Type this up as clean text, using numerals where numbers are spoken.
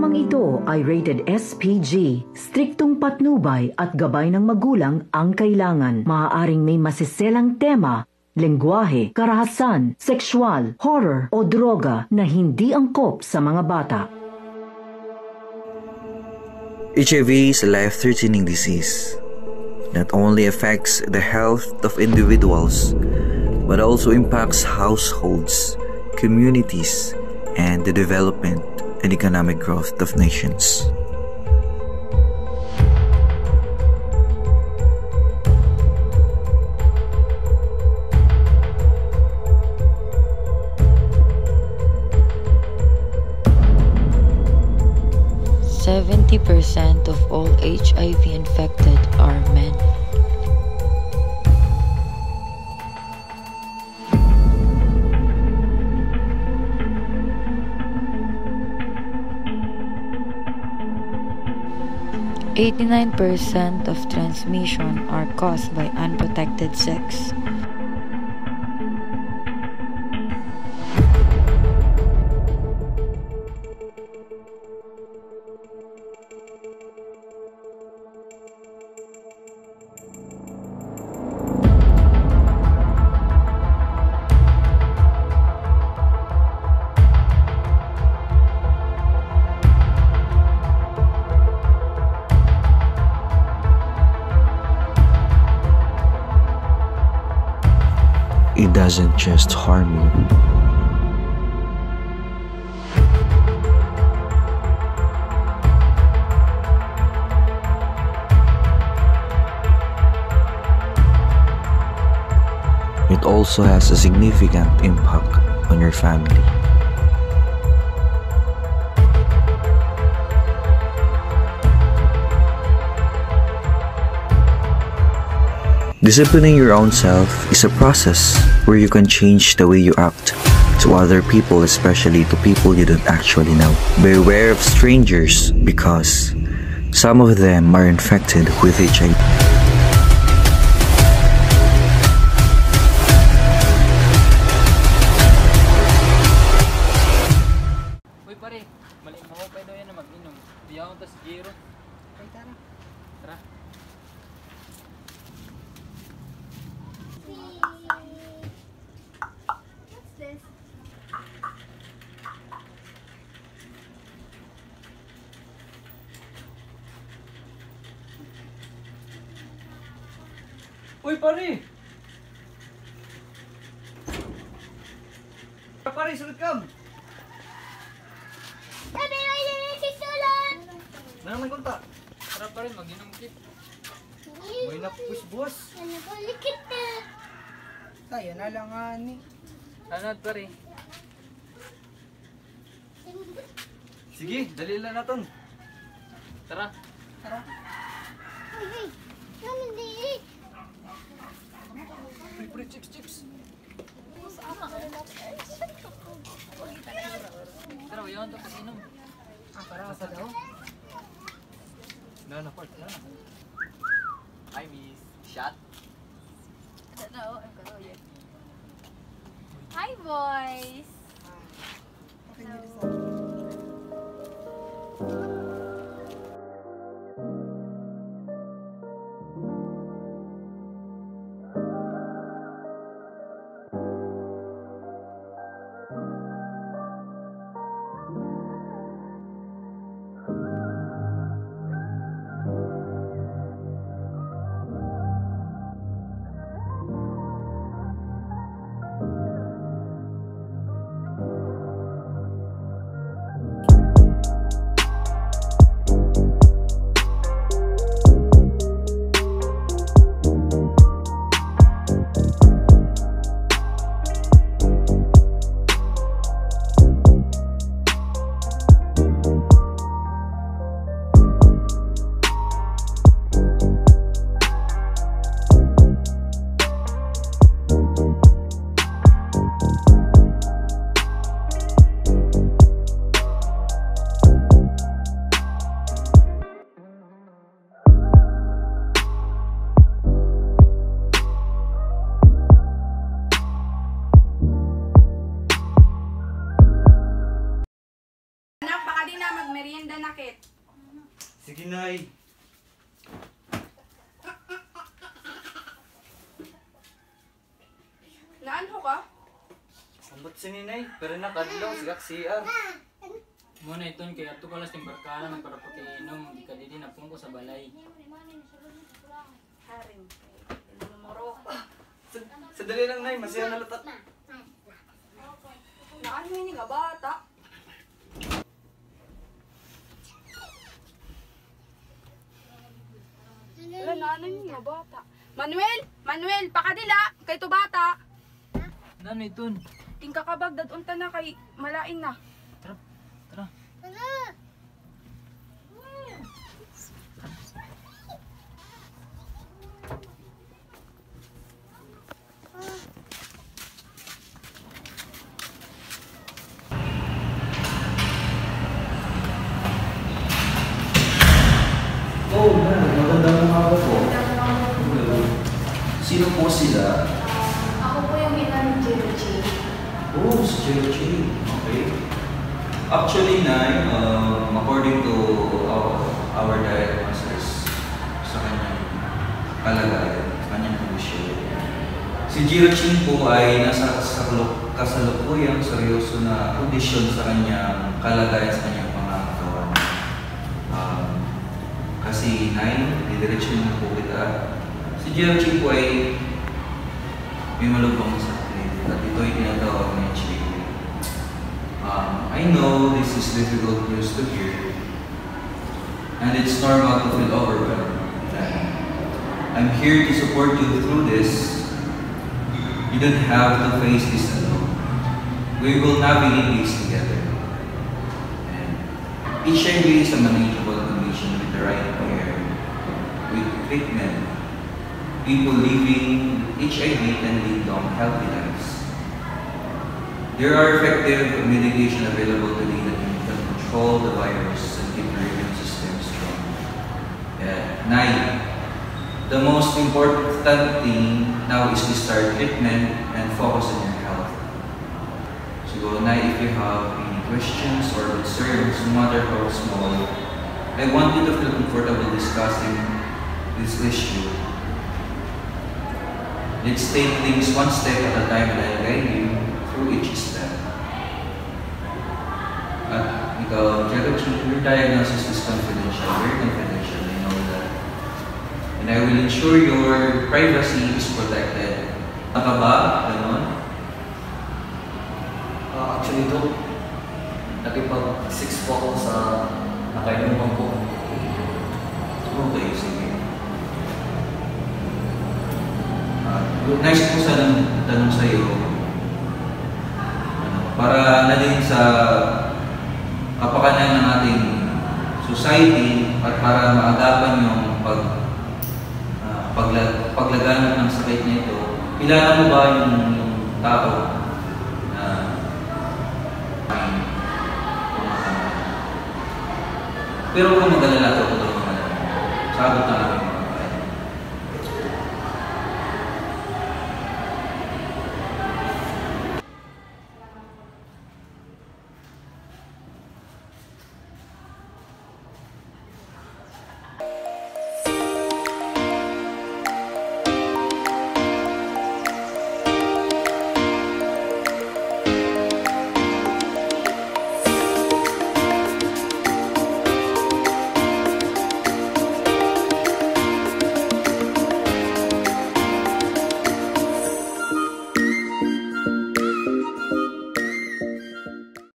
programang ito ay rated SPG. Striktong patnubay at gabay ng magulang ang kailangan. Maaaring may masiselang tema, lengguwahe, karahasan, sexual, horror o droga na hindi angkop sa mga bata. HIV is a life-threatening disease that only affects the health of individuals but also impacts households, communities, and the development and economic growth of nations. % of all HIV infected are men. %89% of transmission are caused by unprotected sex. It doesn't just harm you. It also has a significant impact on your family. Disciplining your own self is a process where you can change the way you act to other people, especially to people you don't actually know. Beware of strangers because some of them are infected with HIV. Uy pare, mali mo pa daw yan na mag-inom. Biyaw ta si Jiro. Ay tara. Tara. What's this? Uy pare! Pare, sulod ka! Sabi mo yung sisulod! Nanang nagkunta. Tara pare, mag-inom kit. May napus boss. Ano ko, likit na! Tayo na lang ani. Ano pare? Sige, dali lang natin. Tara. Tara. Ay, naman di. Pre, chips. Tara, yawan to pag-inom. Para sa daw. No, Port. No. Hi, miss. Shot? No, I'm gonna yet. Hi, boys! Okay, dito sa ka din na, magmerienda na, Kit. Sige, Nay. Naanho ka? Ambot si Ninay, pero nakadlaw, sigak CR. Muna iton kaya ato kalas ng barkala ng para pagkainom, di ka din napong ko sa balay. Haring. Numero ko. Sadali lang, Nay, masaya na latat. Naanho ini nga bata? Wala, naano ini nga bata? Manuel! Manuel! Pakadila! Kay to bata! Nano iton? King kakabagdad unta na kay malain na. Tara, tara. Oh, magandang umaga po. Sino po sila? Ako po yung ina ni Jeroji. Oh, si Jeroji. Okay. Actually, Nay, according to our diagnosis, sa kanyang kalagayan, sa kanyang kondisyon, si Jeroji po ay nasa kasalukuyang seryoso na kondisyon sa kanyang kalagayan, sa kanyang pangangatawan. Kasi, Nay, didiretso na po kita. Si Jeroji po ay may malubhang sakit at ito ay tinatawag na HIV. I know this is difficult news to hear and it's normal to feel overwhelmed. I'm here to support you through this. You don't have to face this alone. We will navigate this together. And HIV is a manageable condition with the right care, with treatment. People living with HIV can lead long, healthy lives. There are effective medication available today that can control the virus and keep your immune system strong. Nine, the most important thing now is to start treatment and focus on your health. So, Nine, if you have any questions or concerns, no matter how small, I want you to feel comfortable discussing this issue. Let's take things one step at a time and I'll guide you through each step. At ikaw, Jeroji, your diagnosis is confidential, very confidential, I know that. And I will ensure your privacy is protected. Naka ba? Ganon? Actually, Doc, nakipag-6 po ako sa nakainuman po. Okay, sige. Nice po sanang tanong sa iyo. Para na din sa kapakanan ng ating society at para maagapan yung paglaganap ng sakit na ito. Kilala mo ba yung tao na pero kung mag-alala ito, tulungan mo. Sabot na lang.